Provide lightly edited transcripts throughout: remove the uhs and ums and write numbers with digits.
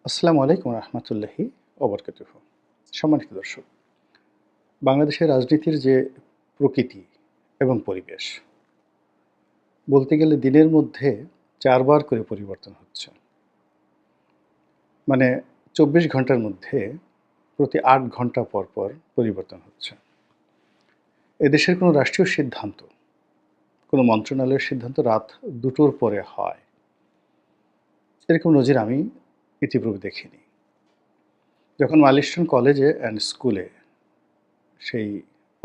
আসসালামু আলাইকুম রহমতুল্লাহি ওবরকাতুহু। সম্মানিত দর্শক, বাংলাদেশের রাজনীতির যে প্রকৃতি এবং পরিবেশ, বলতে গেলে দিনের মধ্যে ৪ বার করে পরিবর্তন হচ্ছে। মানে ২৪ ঘন্টার মধ্যে প্রতি ৮ ঘন্টা পর, পর পরিবর্তন হচ্ছে। এদেশের কোনো রাষ্ট্রীয় সিদ্ধান্ত, কোনো মন্ত্রণালয়ের সিদ্ধান্ত রাত ২টোর পরে হয়। এরকম নজির আমি ইতিপূর্বে দেখিনি। যখন মাইলস্টোন কলেজে অ্যান্ড স্কুলে সেই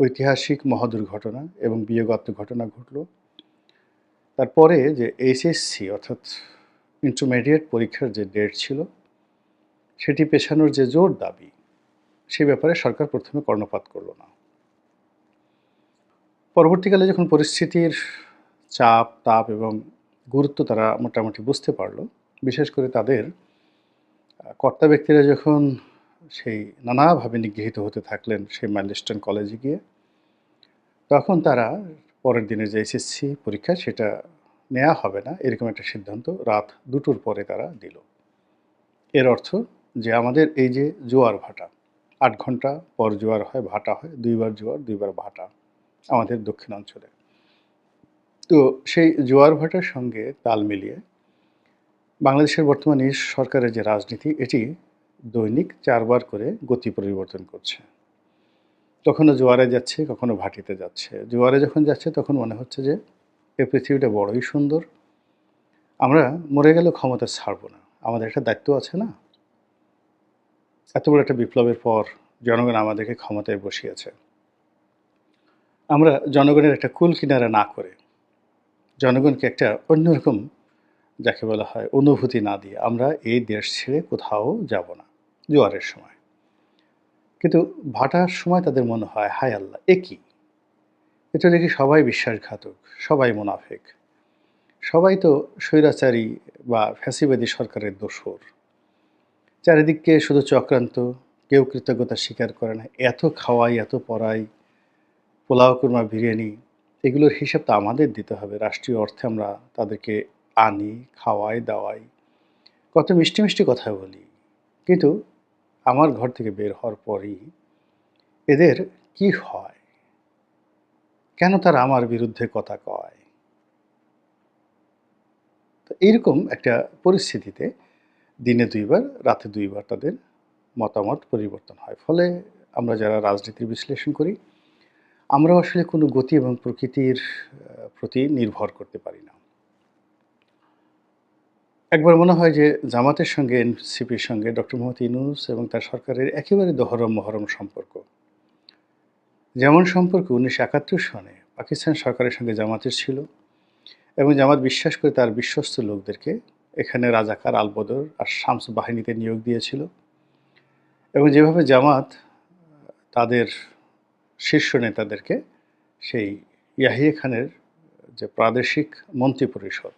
ঐতিহাসিক মহাদুর্ঘটনা এবং বিয়োগাত্মক ঘটনা ঘটল, তারপরে যে এইচএসসি অর্থাৎ ইন্টারমিডিয়েট পরীক্ষার যে ডেট ছিল, সেটি পেছানোর যে জোর দাবি, সে ব্যাপারে সরকার প্রথমে কর্ণপাত করল না। পরবর্তীকালে যখন পরিস্থিতির চাপ, তাপ এবং গুরুত্ব তারা মোটামুটি বুঝতে পারল, বিশেষ করে তাদের কর্তা ব্যক্তিরা যখন সেই নানাভাবে নিগৃহীত হতে থাকলেন সেই মাইলস্টোন কলেজে গিয়ে, তখন তারা পরের দিনের যে এসএসসি পরীক্ষা সেটা নেওয়া হবে না, এরকম একটা সিদ্ধান্ত রাত ২টোর পরে তারা দিল। এর অর্থ যে আমাদের এই যে জোয়ার ভাটা, ৮ ঘন্টা পর জোয়ার হয়, ভাটা হয়, ২ বার জোয়ার ২ বার ভাটা আমাদের দক্ষিণাঞ্চলে। তো সেই জোয়ার ভাটার সঙ্গে তাল মিলিয়ে বাংলাদেশের বর্তমান এই সরকারের যে রাজনীতি, এটি দৈনিক ৪ বার করে গতি পরিবর্তন করছে। কখনো জোয়ারে যাচ্ছে, কখনো ভাটিতে যাচ্ছে। জোয়ারে যখন যাচ্ছে তখন মনে হচ্ছে যে এ পৃথিবীটা বড়ই সুন্দর। আমরা মরে গেলেও ক্ষমতা ছাড়ব না। আমাদের একটা দায়িত্ব আছে না? এত বড় একটা বিপ্লবের পর জনগণ আমাদেরকে ক্ষমতায় বসিয়েছে। আমরা জনগণের একটা কুল কিনারা না করে, জনগণকে একটা অন্যরকম যাকে বলা হয় অনুভূতি না দিয়ে আমরা এই দেশ ছেড়ে কোথাও যাব না জোয়ারের সময়। কিন্তু ভাটার সময় তাদের মনে হয়, হায় আল্লাহ! এ কি? এ তো দেখি সবাই বিশ্বাসঘাতক, সবাই মুনাফিক। সবাই তো স্বৈরাচারী বা ফ্যাসিবাদী সরকারের দোসর। চারিদিকে শুধু চক্রান্ত, কেউ কৃতজ্ঞতা স্বীকার করে না। এত খাওয়াই, এত পড়াই, পোলাও, কুরমা, বিরিয়ানি, এগুলোর হিসাব তো আমাদের দিতে হবে। রাষ্ট্রীয় অর্থে আমরা তাদেরকে আনি, খাওয়াই, দাওয়াই। কত মিষ্টি, মিষ্টি কথা বলি। কিন্তু আমার ঘর থেকে বের হওয়ার পরই এদের কি হয়? কেন তারা আমার বিরুদ্ধে কথা কয়? তো এইরকম একটা পরিস্থিতিতে দিনে ২ বার, রাতে ২ বার তাদের মতামত পরিবর্তন হয়। ফলে আমরা যারা রাজনীতির বিশ্লেষণ করি, আমরাও আসলে কোনো গতি এবং প্রকৃতির প্রতি নির্ভর করতে পারি না। একবার মনে হয় যে জামাতের সঙ্গে এনসিপির সঙ্গে ডক্টর মোহাম্মদ ইউনূস এবং তার সরকারের একেবারে দহরম-মহরম সম্পর্ক। যেমন সম্পর্ক ১৯৭১ সনে পাকিস্তান সরকারের সঙ্গে জামাতের ছিল এবং জামাত বিশ্বাস করে তার বিশ্বস্ত লোকদেরকে এখানে রাজাকার, আলবদর আর শামস বাহিনীতে নিয়োগ দিয়েছিল এবং যেভাবে জামাত তাদের শীর্ষ নেতাদেরকে সেই ইয়াহিয়া খানের যে প্রাদেশিক মন্ত্রিপরিষদ,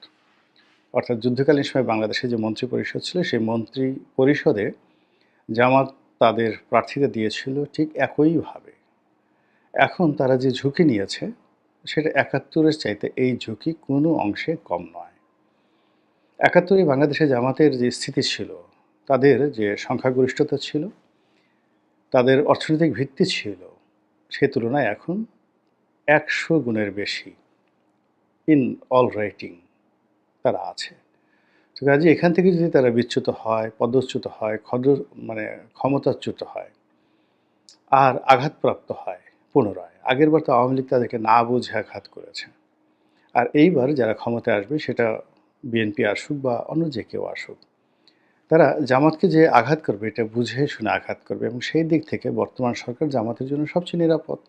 অর্থাৎ যুদ্ধকালীন সময় বাংলাদেশে যে মন্ত্রিপরিষদ ছিল, সেই মন্ত্রী পরিষদে জামাত তাদের প্রার্থীদের দিয়েছিল ঠিক একইভাবে। এখন তারা যে ঝুঁকি নিয়েছে, সেটা ৭১-এর চাইতে এই ঝুঁকি কোনো অংশে কম নয়। ৭১-এ বাংলাদেশে জামাতের যে স্থিতি ছিল, তাদের যে সংখ্যাগরিষ্ঠতা ছিল, তাদের অর্থনৈতিক ভিত্তি ছিল, সে তুলনায় এখন ১০০ গুণের বেশি ইন অল রেটিং তারা আছে। তো কাজেই এখান থেকে যদি তারা বিচ্যুত হয়, পদচ্যুত হয়, মানে ক্ষমতাচ্যুত হয় আর আঘাতপ্রাপ্ত হয় পুনরায়। আগেরবার তো আওয়ামী লীগ তাদেরকে না বুঝে আঘাত করেছে। আর এইবার যারা ক্ষমতায় আসবে, সেটা বিএনপি আসুক বা অন্য যে কেউ আসুক, তারা জামাতকে যে আঘাত করবে এটা বুঝে শুনে আঘাত করবে এবং সেই দিক থেকে বর্তমান সরকার জামাতের জন্য সবচেয়ে নিরাপদ।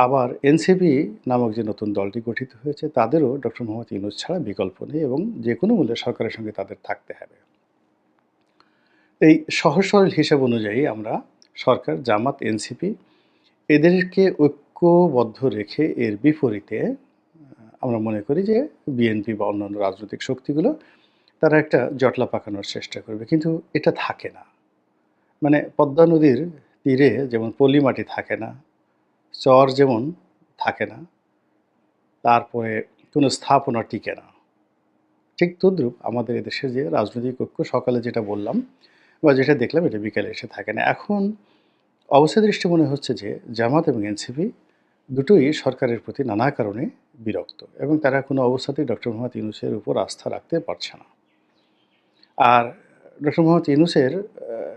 আবার এনসিপি নামক যে নতুন দলটি গঠিত হয়েছে, তাদেরও ডক্টর মোহাম্মদ ইউনূস ছাড়া বিকল্প নেই এবং যেকোনো মূল্যে সরকারের সঙ্গে তাদের থাকতে হবে। এই সহজ সরল হিসাব অনুযায়ী আমরা সরকার, জামাত, এনসিপি এদেরকে ঐক্যবদ্ধ রেখে এর বিপরীতে আমরা মনে করি যে বিএনপি বা অন্যান্য রাজনৈতিক শক্তিগুলো তারা একটা জটলা পাকানোর চেষ্টা করবে। কিন্তু এটা থাকে না। মানে পদ্মা নদীর তীরে যেমন পলি মাটি থাকে না, চর যেমন থাকে না, তারপরে কোনো স্থাপনা টিকে না। ঠিক তদ্রূপ আমাদের এদেশের যে রাজনৈতিক ঐক্য সকালে যেটা বললাম বা যেটা দেখলাম এটা বিকেলে এসে থাকে না। এখন অবস্থা দৃষ্টি মনে হচ্ছে যে জামাত এবং এনসিপি দুটোই সরকারের প্রতি নানা কারণে বিরক্ত এবং তারা কোনো অবস্থাতেই ডক্টর মোহাম্মদ ইউনূসের উপর আস্থা রাখতে পারছে না। আর ডক্টর মোহাম্মদ ইউনূসের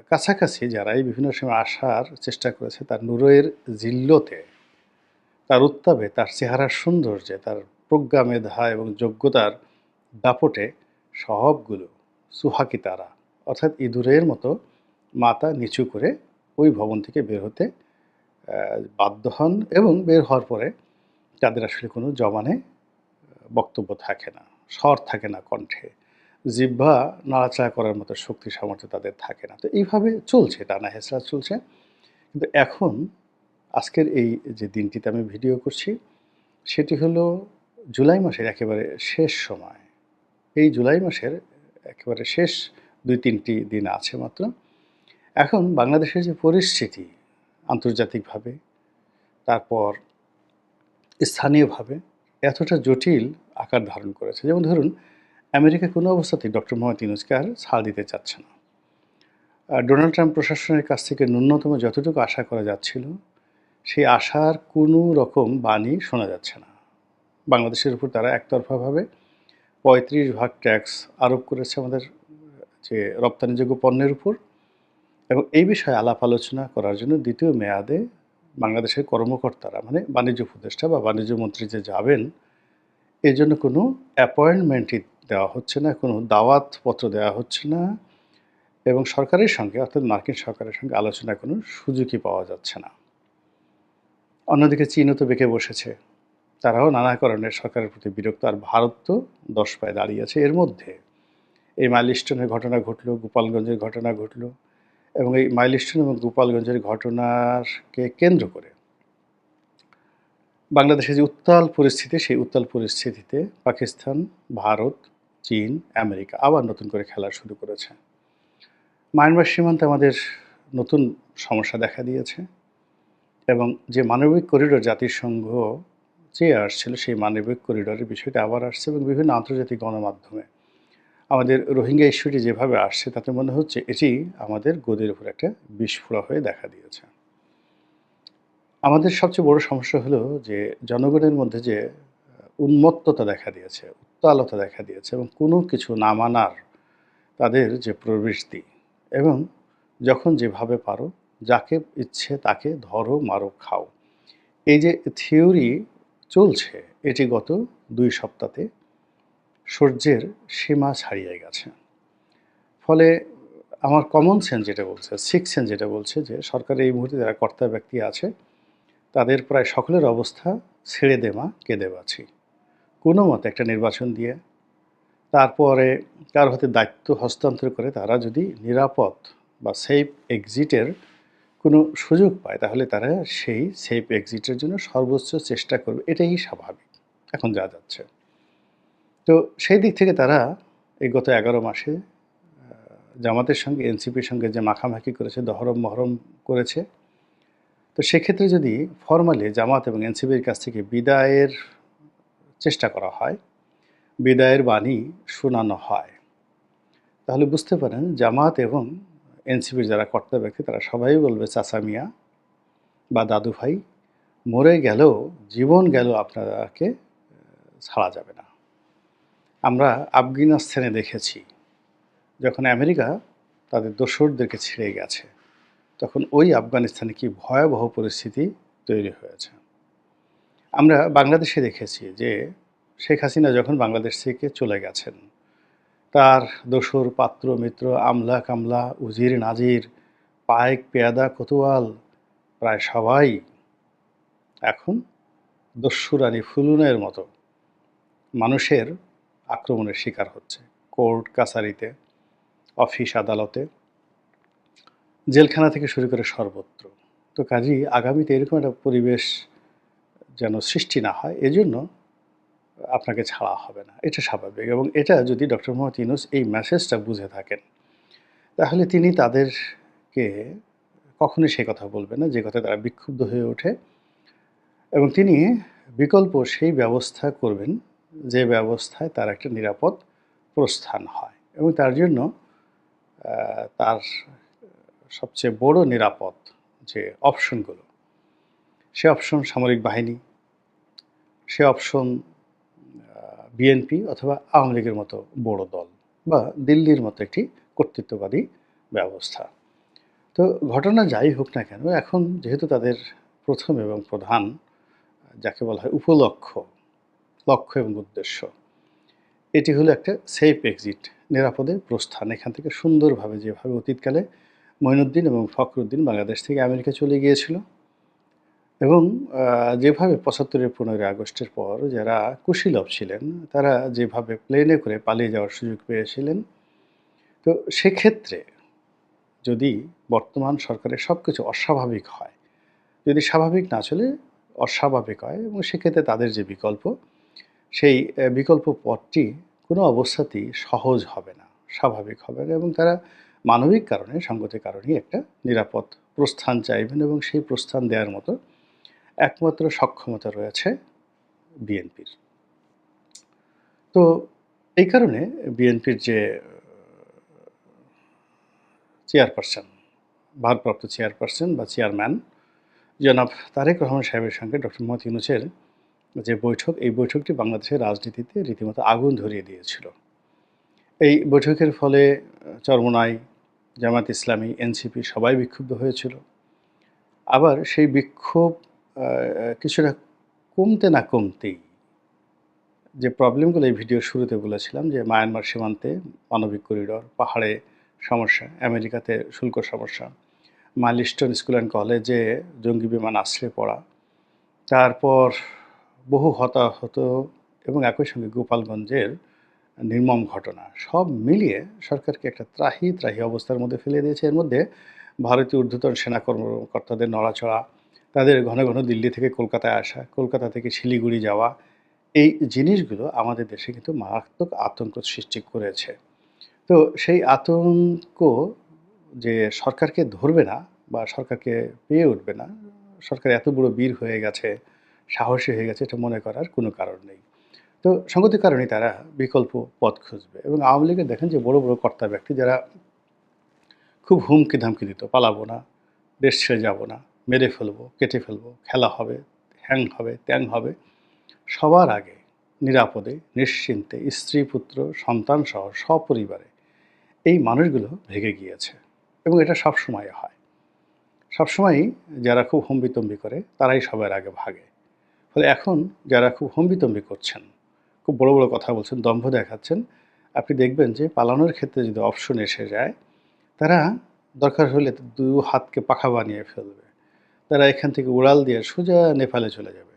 কাছাকাছি যারাই বিভিন্ন সময় আসার চেষ্টা করেছে তার নূরের জিল্লতে, তার উত্তাপে, তার চেহারার সৌন্দর্যে, তার প্রজ্ঞা, মেধা এবং যোগ্যতার দাপটে সবগুলো সুহাকি তারা অর্থাৎ ইঁদুরের মতো মাথা নিচু করে ওই ভবন থেকে বের হতে বাধ্য হন এবং বের হওয়ার পরে তাদের আসলে কোনো জবানে বক্তব্য থাকে না, স্বর থাকে না কণ্ঠে, জিহ্বা নাড়াচাড়া করার মতো শক্তি সামর্থ্য তাদের থাকে না। তো এইভাবে চলছে, টানা হেঁচড়া চলছে। কিন্তু এখন আজকের এই যে দিনটিতে আমি ভিডিও করছি সেটি হলো জুলাই মাসের একেবারে শেষ সময়। এই জুলাই মাসের একেবারে শেষ ২-৩টি দিন আছে মাত্র। এখন বাংলাদেশের যে পরিস্থিতি আন্তর্জাতিকভাবে, তারপর স্থানীয়ভাবে এতটা জটিল আকার ধারণ করেছে। যেমন ধরুন, আমেরিকা কোনো অবস্থাতেই ডক্টর মোহাম্মদ ইউনূসকে আর ছাড় দিতে চাচ্ছে না। ডোনাল্ড ট্রাম্প প্রশাসনের কাছ থেকে ন্যূনতম যতটুকু আশা করা যাচ্ছিল, সেই আশার কোনো রকম বাণী শোনা যাচ্ছে না। বাংলাদেশের উপর তারা একতরফাভাবে ৩৫% ট্যাক্স আরোপ করেছে আমাদের যে রপ্তানিযোগ্য পণ্যের উপর, এবং এই বিষয়ে আলাপ আলোচনা করার জন্য দ্বিতীয় মেয়াদে বাংলাদেশের কর্মকর্তারা মানে বাণিজ্য উপদেষ্টা বা বাণিজ্য মন্ত্রী যে যাবেন, এর জন্য কোনো অ্যাপয়েন্টমেন্টই দেওয়া হচ্ছে না, কোনো দাওয়াতপত্র দেওয়া হচ্ছে না এবং সরকারের সঙ্গে অর্থাৎ মার্কিন সরকারের সঙ্গে আলোচনার কোনো সুযোগই পাওয়া যাচ্ছে না। অন্যদিকে চীনও তো বেঁকে বসেছে। তারাও নানা কারণে সরকারের প্রতি বিরক্ত। আর ভারত তো ১০ পায়ে দাঁড়িয়ে আছে। এর মধ্যে এই মাইলস্টোনের ঘটনা ঘটল, গোপালগঞ্জের ঘটনা ঘটল এবং এই মাইলস্টোন এবং গোপালগঞ্জের ঘটনাকে কেন্দ্র করে বাংলাদেশের যে উত্তাল পরিস্থিতি, সেই উত্তাল পরিস্থিতিতে পাকিস্তান, ভারত, চীন, আমেরিকা আবার নতুন করে খেলা শুরু করেছে। মায়ানমার সীমান্তে আমাদের নতুন সমস্যা দেখা দিয়েছে এবং যে মানবিক করিডোর জাতিসংঘ চেয়ে আসছিল, সেই মানবিক করিডোরের বিষয়টা আবার আসছে এবং বিভিন্ন আন্তর্জাতিক গণমাধ্যমে আমাদের রোহিঙ্গা ইস্যুটি যেভাবে আসছে তাতে মনে হচ্ছে এটি আমাদের গদির উপর একটা বিস্ফোরা হয়ে দেখা দিয়েছে। আমাদের সবচেয়ে বড় সমস্যা হলো যে জনগণের মধ্যে যে উন্মত্ততা দেখা দিয়েছে, উত্তালতা দেখা দিয়েছে এবং কোনো কিছু না মানার তাদের যে প্রবৃত্তি, এবং যখন যেভাবে পারো যাকে ইচ্ছে তাকে ধরো, মারো, খাও, এই যে থিওরি চলছে এটি গত ২ সপ্তাহে সহ্যের সীমা ছাড়িয়ে গেছে। ফলে আমার কমন সেন্স যেটা বলছে, সিক্স সেন্স যেটা বলছে যে সরকারের এই মুহূর্তে যারা কর্তা ব্যক্তি আছে তাদের প্রায় সকলের অবস্থা ছেড়ে দে মা কেঁদে বাঁচি। কোনো মতে একটা নির্বাচন দিয়ে তারপরে কার হাতে দায়িত্ব হস্তান্তর করে তারা যদি নিরাপদ বা সেফ এক্সিটের কোনো সুযোগ পায় তাহলে তারা সেই সেফ এক্সিটের জন্য সর্বোচ্চ চেষ্টা করবে, এটাই স্বাভাবিক এখন যা যাচ্ছে। তো সেই দিক থেকে তারা এই গত ১১ মাসে জামাতের সঙ্গে এনসিপির সঙ্গে যে মাখামাখি করেছে, দহরম মহরম করেছে, তো সেক্ষেত্রে যদি ফরমালি জামাত এবং এনসিপির কাছ থেকে বিদায়ের চেষ্টা করা হয়, বিদায়ের বাণী শোনানো হয়, তাহলে বুঝতে পারেন জামাত এবং এনসিপির যারা কর্তা ব্যক্তি তারা সবাই বলবে চাচা মিয়া বা দাদু ভাই, মরে গেলেও জীবন গেল আপনাকে ছাড়া যাবে না। আমরা আফগানিস্তানে দেখেছি যখন আমেরিকা তাদের দোসরদেরকে ছেড়ে গেছে, তখন ওই আফগানিস্তানে কি ভয়াবহ পরিস্থিতি তৈরি হয়েছে। আমরা বাংলাদেশে দেখেছি যে শেখ হাসিনা যখন বাংলাদেশ থেকে চলে গেছেন, তার দোসর, পাত্র, মিত্র, আমলা কামলা, উজির নাজির, পাইক, পেয়াদা, কোতোয়াল প্রায় সবাই এখন দস্যুরানী ফুলুনের মতো মানুষের আক্রমণের শিকার হচ্ছে। কোর্ট কাছারিতে, অফিস আদালতে, জেলখানা থেকে শুরু করে সর্বত্র। তো কাজেই আগামীতে এরকম একটা পরিবেশ যেন সৃষ্টি না হয়, এজন্য আপনাকে ছাড়া হবে না, এটা স্বাভাবিক। এবং এটা যদি ডক্টর মোহাম্মদ ইউনূস এই মেসেজটা বুঝে থাকেন তাহলে তিনি তাদেরকে কখনোই সে কথা বলবেন না যে কথায় তারা বিক্ষুব্ধ হয়ে ওঠে, এবং তিনি বিকল্প সেই ব্যবস্থা করবেন যে ব্যবস্থায় তার একটা নিরাপদ প্রস্থান হয় এবং তার জন্য তার সবচেয়ে বড় নিরাপদ যে অপশনগুলো, সে অপশন সামরিক বাহিনী, সে অপশন বিএনপি অথবা আওয়ামী লীগের মতো বড় দল বা দিল্লির মতো একটি কর্তৃত্ববাদী ব্যবস্থা। তো ঘটনা যাই হোক না কেন, এখন যেহেতু তাদের প্রথম এবং প্রধান যাকে বলা হয় উপলক্ষ্য, লক্ষ্য এবং উদ্দেশ্য, এটি হলো একটা সেফ এক্সিট, নিরাপদে প্রস্থান। এখান থেকে সুন্দরভাবে যেভাবে অতীতকালে মঈনুদ্দিন এবং ফখরুদ্দিন বাংলাদেশ থেকে আমেরিকা চলে গিয়েছিল এবং যেভাবে ৭৫-এর ১৫ই আগস্টের পর যারা কুশীলব ছিলেন, তারা যেভাবে প্লেনে করে পালিয়ে যাওয়ার সুযোগ পেয়েছিলেন, তো সেক্ষেত্রে যদি বর্তমান সরকারের সব কিছু অস্বাভাবিক হয়, যদি স্বাভাবিক না চলে অস্বাভাবিক হয় এবং সেক্ষেত্রে তাদের যে বিকল্প, সেই বিকল্প পথটি কোনো অবস্থাতেই সহজ হবে না, স্বাভাবিক হবে না এবং তারা মানবিক কারণে, সঙ্গত কারণেই একটা নিরাপদ প্রস্থান চাইবেন এবং সেই প্রস্থান দেওয়ার মতো একমাত্র সক্ষমতা রয়েছে বিএনপির। তো এই কারণে বিএনপির যে চেয়ারপারসন, ভারপ্রাপ্ত চেয়ারপারসন বা চেয়ারম্যান জনাব তারেক রহমান সাহেবের সঙ্গে ডক্টর মোহাম্মদ ইউনূসের যে বৈঠক, এই বৈঠকটি বাংলাদেশের রাজনীতিতে রীতিমতো আগুন ধরিয়ে দিয়েছিল। এই বৈঠকের ফলে চরমোনাই, জামায়াত ইসলামী, এনসিপি সবাই বিক্ষুব্ধ হয়েছিল। আবার সেই বিক্ষোভ কিছুটা কমতে না কমতেই যে প্রবলেমগুলো এই ভিডিওর শুরুতে বলেছিলাম যে মায়ানমার সীমান্তে মানবিক করিডর, পাহাড়ে সমস্যা, আমেরিকাতে শুল্ক সমস্যা, মাইলস্টোন স্কুল অ্যান্ড কলেজে জঙ্গি বিমান আশ্রয়ে পড়া, তারপর বহু হতাহত এবং একই সঙ্গে গোপালগঞ্জের নির্মম ঘটনা, সব মিলিয়ে সরকারকে একটা ত্রাহি অবস্থার মধ্যে ফেলে দিয়েছে। এর মধ্যে ভারতীয় ঊর্ধ্বতন সেনা কর্মকর্তাদের নড়াচড়া, তাদের ঘন ঘন দিল্লি থেকে কলকাতায় আসা, কলকাতা থেকে শিলিগুড়ি যাওয়া, এই জিনিসগুলো আমাদের দেশে কিন্তু মারাত্মক আতঙ্ক সৃষ্টি করেছে। তো সেই আতঙ্ক যে সরকারকে ধরবে না বা সরকারকে পেয়ে উঠবে না, সরকার এত বড় বীর হয়ে গেছে, সাহসী হয়ে গেছে, এটা মনে করার কোনো কারণ নেই। তো সঙ্গতির কারণেই তারা বিকল্প পথ খুঁজবে এবং আওয়ামী লীগের দেখেন যে বড় বড় কর্তা ব্যক্তি যারা খুব হুমকি ধামকি দিত, পালাবো না, দেশ ছেড়ে যাবো না, মেরে ফেলবো, কেটে ফেলবো, খেলা হবে, হ্যাং হবে, ত্যাং হবে, সবার আগে নিরাপদে নিশ্চিন্তে স্ত্রী পুত্র সন্তান সহ সপরিবারে এই মানুষগুলো ভেগে গিয়েছে এবং এটা সবসময় হয়। সবসময়ই যারা খুব হম্বিতম্বি করে তারাই সবার আগে ভাগে। ফলে এখন যারা খুব হম্বিতম্বি করছেন, খুব বড় বড় কথা বলছেন, দম্ভ দেখাচ্ছেন, আপনি দেখবেন যে পালানোর ক্ষেত্রে যদি অপশন এসে যায়, তারা দরকার হলে দু হাতকে পাখা বানিয়ে ফেলবে। তারা এখান থেকে উড়াল দিয়ে সোজা নেপালে চলে যাবে,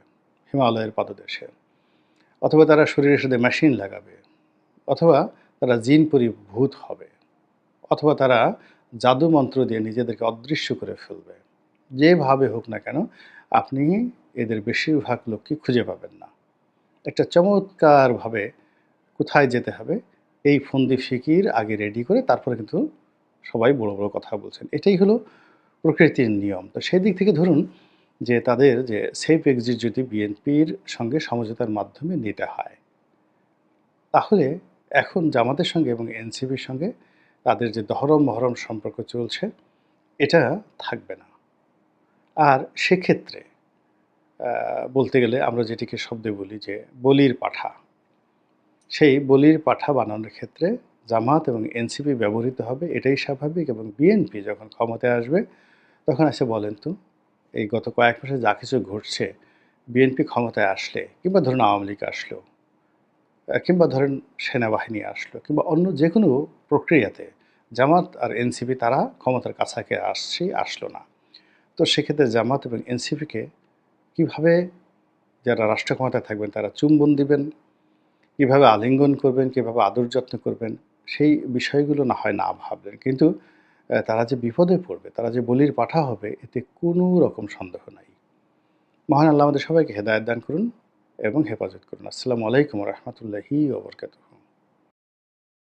হিমালয়ের পাদদেশে, অথবা তারা শরীরের সাথে মেশিন লাগাবে, অথবা তারা জিন পরি ভূত হবে, অথবা তারা জাদু মন্ত্র দিয়ে নিজেদেরকে অদৃশ্য করে ফেলবে। যেভাবে হোক না কেন আপনি এদের বেশিরভাগ লোককে খুঁজে পাবেন না। একটা চমৎকারভাবে কোথায় যেতে হবে এই ফন্দি ফিকির আগে রেডি করে তারপরে কিন্তু সবাই বড় বড় কথা বলছেন। এটাই হলো প্রকৃতির নিয়ম। তো সেই দিক থেকে ধরুন যে তাদের যে সেফ এক্সিট যদি বিএনপির সঙ্গে সমঝোতার মাধ্যমে নিতে হয়, তাহলে এখন জামাতের সঙ্গে এবং এনসিপির সঙ্গে তাদের যে দহরম মহরম সম্পর্ক চলছে, এটা থাকবে না। আর সেক্ষেত্রে বলতে গেলে আমরা যেটিকে শব্দে বলি যে বলির পাঠা, সেই বলির পাঠা বানানোর ক্ষেত্রে জামাত এবং এনসিপি ব্যবহৃত হবে, এটাই স্বাভাবিক। এবং বিএনপি যখন ক্ষমতায় আসবে তখন এসে বলেন তো এই গত কয়েক মাসে যা কিছু ঘটছে, বিএনপি ক্ষমতায় আসলে কিংবা ধরুন আওয়ামী লীগ আসলো, কিংবা ধরেন সেনাবাহিনী আসলো, কিংবা অন্য যে কোনো প্রক্রিয়াতে জামাত আর এনসিপি তারা ক্ষমতার কাছাকাছি আসলো না। তো সেক্ষেত্রে জামাত এবং এনসিপিকে কীভাবে যারা রাষ্ট্র ক্ষমতায় থাকবেন তারা চুম্বন দিবেন, কীভাবে আলিঙ্গন করবেন, কীভাবে আদর যত্ন করবেন, সেই বিষয়গুলো না হয় না ভাবলেন, কিন্তু তারা যে বিপদে পড়বে, তারা যে বলির পাঠা হবে, এতে কোনো রকম সন্দেহ নাই। মহান আল্লাহ আমাদের সবাইকে হেদায়েত দান করুন এবং হেফাজত করুন। আসসালামু আলাইকুম ওয়া রাহমাতুল্লাহি ওয়া বারাকাতুহু।